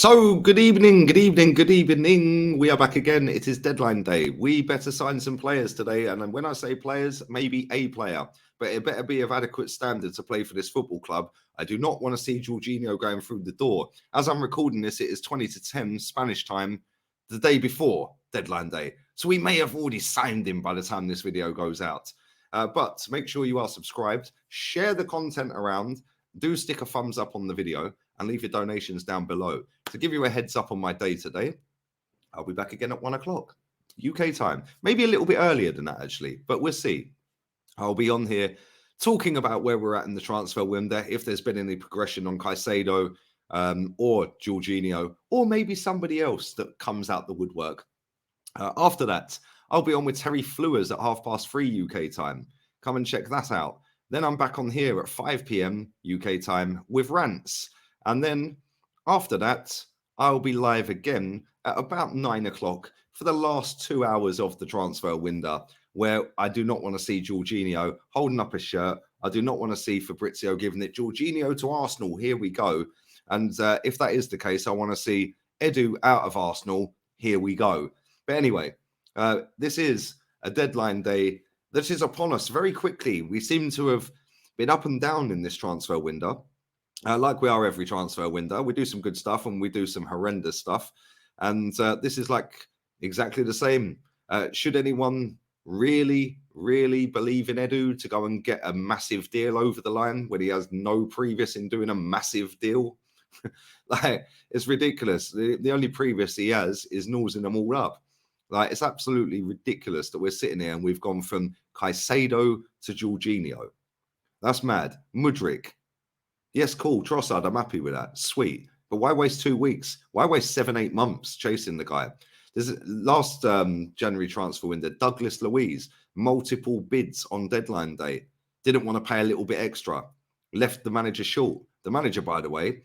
So, good evening, good evening, good evening. We are back again. It is deadline day. We better sign some players today. And when I say players, maybe a player, but it better be of adequate standard to play for this football club. I do not want to see Jorginho going through the door. As I'm recording this, it is 20 to 10 Spanish time, the day before deadline day. So we may have already signed him by the time this video goes out. But make sure you are subscribed, share the content around, do stick a thumbs up on the video, and leave your donations down below. To give you a heads up on my day today, I'll be back again at 1 o'clock UK time. Maybe a little bit earlier than that, actually, but we'll see. I'll be on here talking about where we're at in the transfer window, if there's been any progression on Caicedo or Jorginho, or maybe somebody else that comes out the woodwork. After that, I'll be on with Terry Flewers at 3:30 UK time. Come and check that out. Then I'm back on here at 5 p.m. UK time with rants. And then after that, I'll be live again at about 9 o'clock for the last 2 hours of the transfer window, where I do not want to see Jorginho holding up a shirt. I do not want to see Fabrizio giving it Jorginho to Arsenal. Here we go. And if that is the case, I want to see Edu out of Arsenal. Here we go. But anyway, this is a deadline day that is upon us very quickly. We seem to have been up and down in this transfer window. Like we are every transfer window, we do some good stuff and we do some horrendous stuff. And this is like exactly the same. Should anyone really believe in Edu to go and get a massive deal over the line when he has no previous in doing a massive deal? Like, it's ridiculous. The only previous he has is nosing them all up. Like, it's absolutely ridiculous that we're sitting here and we've gone from Caicedo to Jorginho. That's mad. Mudryk. Yes, cool. Trossard, I'm happy with that. Sweet. But why waste 2 weeks? Why waste 7-8 months chasing the guy? There's last January transfer window, Douglas Luiz, multiple bids on deadline day. Didn't want to pay a little bit extra. Left the manager short. The manager, by the way,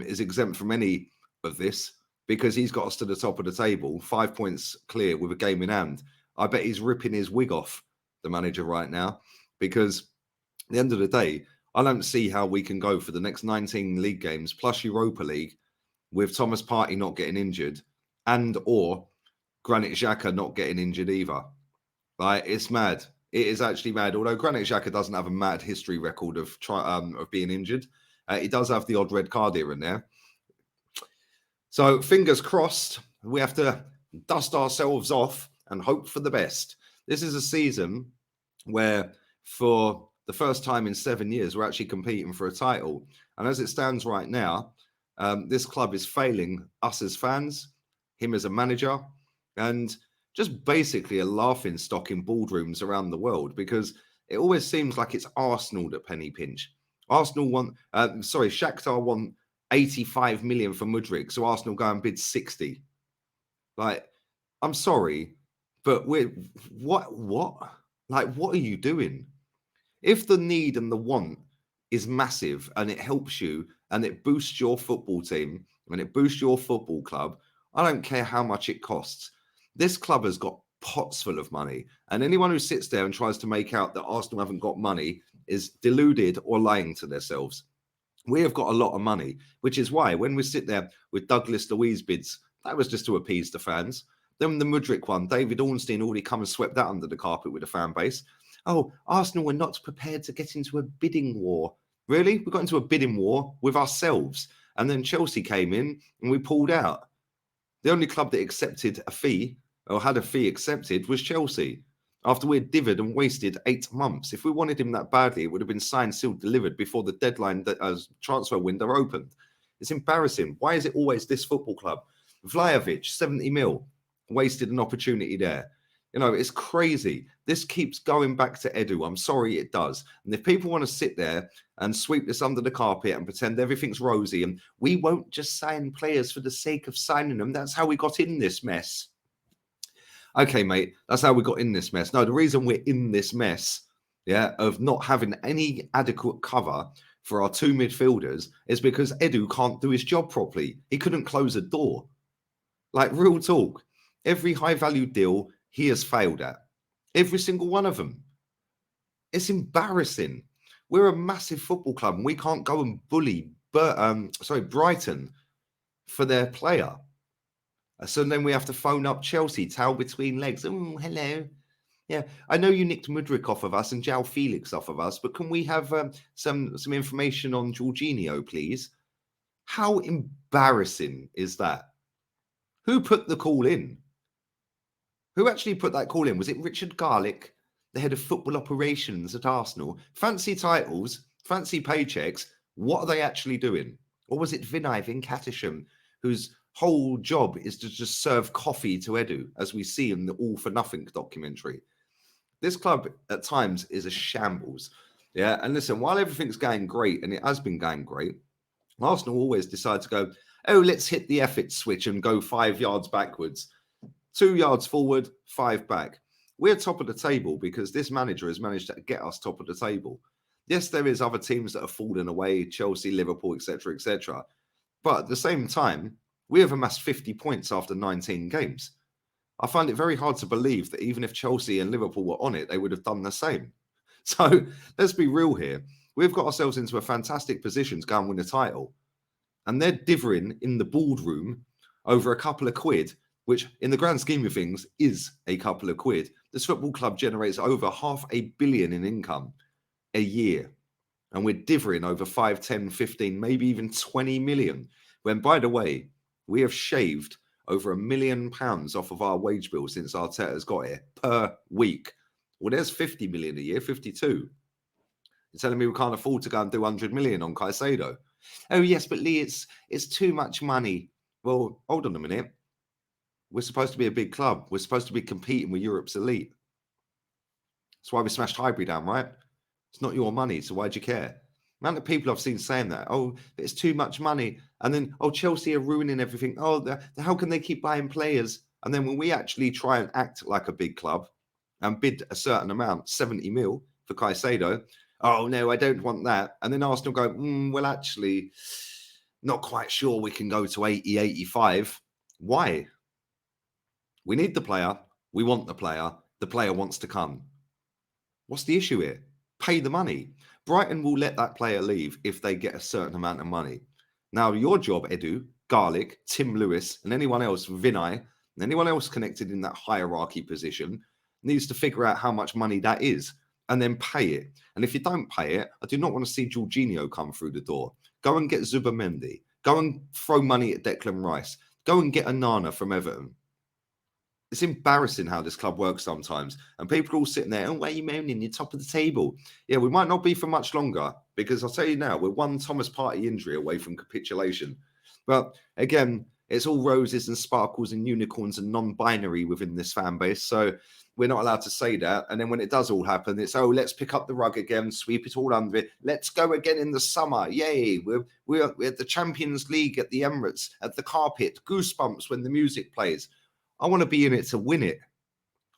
is exempt from any of this because he's got us to the top of the table, 5 points clear with a game in hand. I bet he's ripping his wig off, the manager, right now, because at the end of the day, I don't see how we can go for the next 19 league games plus Europa League with Thomas Partey not getting injured and or Granit Xhaka not getting injured either. Like, it's mad. It is actually mad. Although Granit Xhaka doesn't have a mad history record of being injured, he does have the odd red card here and there. So fingers crossed, we have to dust ourselves off and hope for the best. This is a season where, for the first time in 7 years, we're actually competing for a title. And as it stands right now, this club is failing us as fans, him as a manager, and just basically a laughing stock in boardrooms around the world, because it always seems like it's Arsenal that penny pinch. Shakhtar want 85 million for Mudryk, so Arsenal go and bid 60. Like, I'm sorry, but what? Like, what are you doing? If the need and the want is massive and it helps you and it boosts your football team and it boosts your football club, I don't care how much it costs. This club has got pots full of money, and anyone who sits there and tries to make out that Arsenal haven't got money is deluded or lying to themselves. We have got a lot of money, which is why when we sit there with Douglas Luiz bids, that was just to appease the fans. Then the Mudryk one, David Ornstein already come and swept that under the carpet with the fan base. Oh, Arsenal were not prepared to get into a bidding war. Really? We got into a bidding war with ourselves. And then Chelsea came in and we pulled out. The only club that accepted a fee or had a fee accepted was Chelsea. After we had dithered and wasted 8 months. If we wanted him that badly, it would have been signed, sealed, delivered before the deadline transfer window opened. It's embarrassing. Why is it always this football club? Vlahovic, 70 mil, wasted an opportunity there. You know, it's crazy. This keeps going back to Edu. I'm sorry, it does. And if people want to sit there and sweep this under the carpet and pretend everything's rosy and we won't just sign players for the sake of signing them, that's how we got in this mess. Okay, mate, that's how we got in this mess. No, the reason we're in this mess, of not having any adequate cover for our two midfielders is because Edu can't do his job properly. He couldn't close a door. Like, real talk. Every high-value deal he has failed at. Every single one of them. It's embarrassing. We're a massive football club and we can't go and bully Brighton for their player. So then we have to phone up Chelsea, tail between legs. Oh, hello. Yeah, I know you nicked Mudryk off of us and João Felix off of us, but can we have some information on Jorginho, please? How embarrassing is that? Who put the call in? Who actually put that call in? Was it Richard Garlick, the head of football operations at Arsenal? Fancy titles, fancy paychecks. What are they actually doing? Or was it Vinay Venkatesham, whose whole job is to just serve coffee to Edu, as we see in the All for Nothing documentary? This club at times is a shambles. Yeah, and listen, while everything's going great, and it has been going great, Arsenal always decide to go, oh, let's hit the effort switch and go 5 yards backwards. 2 yards forward, 5 back. We're top of the table because this manager has managed to get us top of the table. Yes, there is other teams that have fallen away, Chelsea, Liverpool, etc., etc. But at the same time, we have amassed 50 points after 19 games. I find it very hard to believe that even if Chelsea and Liverpool were on it, they would have done the same. So let's be real here. We've got ourselves into a fantastic position to go and win a title. And they're divvying in the boardroom over a couple of quid, which in the grand scheme of things is a couple of quid. This football club generates over $500 million in income a year. And we're divvying over 5, 10, 15, maybe even 20 million. When, by the way, we have shaved over £1 million off of our wage bill since Arteta's got here per week. Well, there's 50 million a year, 52. You're telling me we can't afford to go and do 100 million on Caicedo? Oh, yes, but Lee, it's too much money. Well, hold on a minute. We're supposed to be a big club. We're supposed to be competing with Europe's elite. That's why we smashed Highbury down, right? It's not your money, so why'd you care? The amount of people I've seen saying that, oh, it's too much money. And then, oh, Chelsea are ruining everything. Oh, how can they keep buying players? And then when we actually try and act like a big club and bid a certain amount, 70 mil for Caicedo, oh, no, I don't want that. And then Arsenal go, well, actually, not quite sure we can go to 80, 85. Why? We need the player. We want the player. The player wants to come. What's the issue here? Pay the money. Brighton will let that player leave if they get a certain amount of money. Now, your job, Edu, Garlic, Tim Lewis, and anyone else, Vinay, and anyone else connected in that hierarchy position needs to figure out how much money that is and then pay it. And if you don't pay it, I do not want to see Jorginho come through the door. Go and get Zubamendi. Go and throw money at Declan Rice. Go and get Onana from Everton. It's embarrassing how this club works sometimes. And people are all sitting there, oh, why are you moaning? You're top of the table. Yeah, we might not be for much longer because I'll tell you now, we're one Thomas Partey injury away from capitulation. But again, it's all roses and sparkles and unicorns and non-binary within this fan base. So we're not allowed to say that. And then when it does all happen, it's, oh, let's pick up the rug again, sweep it all under it. Let's go again in the summer. Yay. We're at the Champions League at the Emirates, at the carpet, goosebumps when the music plays. I want to be in it to win it.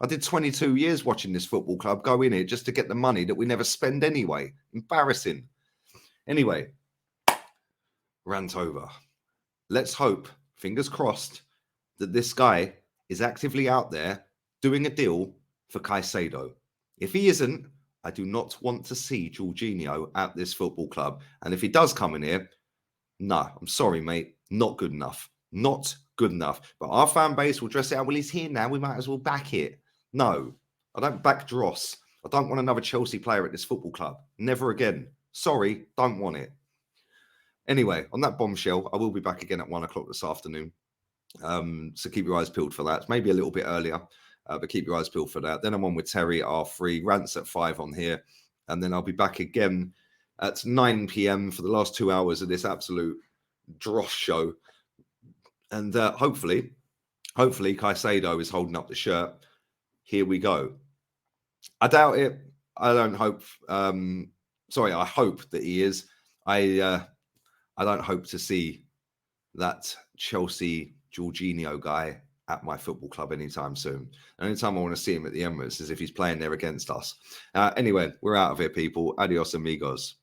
I did 22 years watching this football club go in it just to get the money that we never spend anyway. Embarrassing. Anyway, rant over. Let's hope, fingers crossed, that this guy is actively out there doing a deal for Caicedo. If he isn't, I do not want to see Jorginho at this football club. And if he does come in here, no, I'm sorry, mate, not good enough. Not good enough. But our fan base will dress it out. Well, he's here now. We might as well back it. No, I don't back Dross. I don't want another Chelsea player at this football club. Never again. Sorry, don't want it. Anyway, on that bombshell, I will be back again at 1 o'clock this afternoon. So keep your eyes peeled for that. Maybe a little bit earlier, but keep your eyes peeled for that. Then I'm on with Terry at R3, rants at 5 on here. And then I'll be back again at 9 p.m. for the last 2 hours of this absolute dross show. And hopefully Caicedo is holding up the shirt. Here we go. I doubt it. I don't hope. I hope that he is. I don't hope to see that Chelsea Jorginho guy at my football club anytime soon. The only time I want to see him at the Emirates is if he's playing there against us. Anyway, we're out of here, people. Adios, amigos.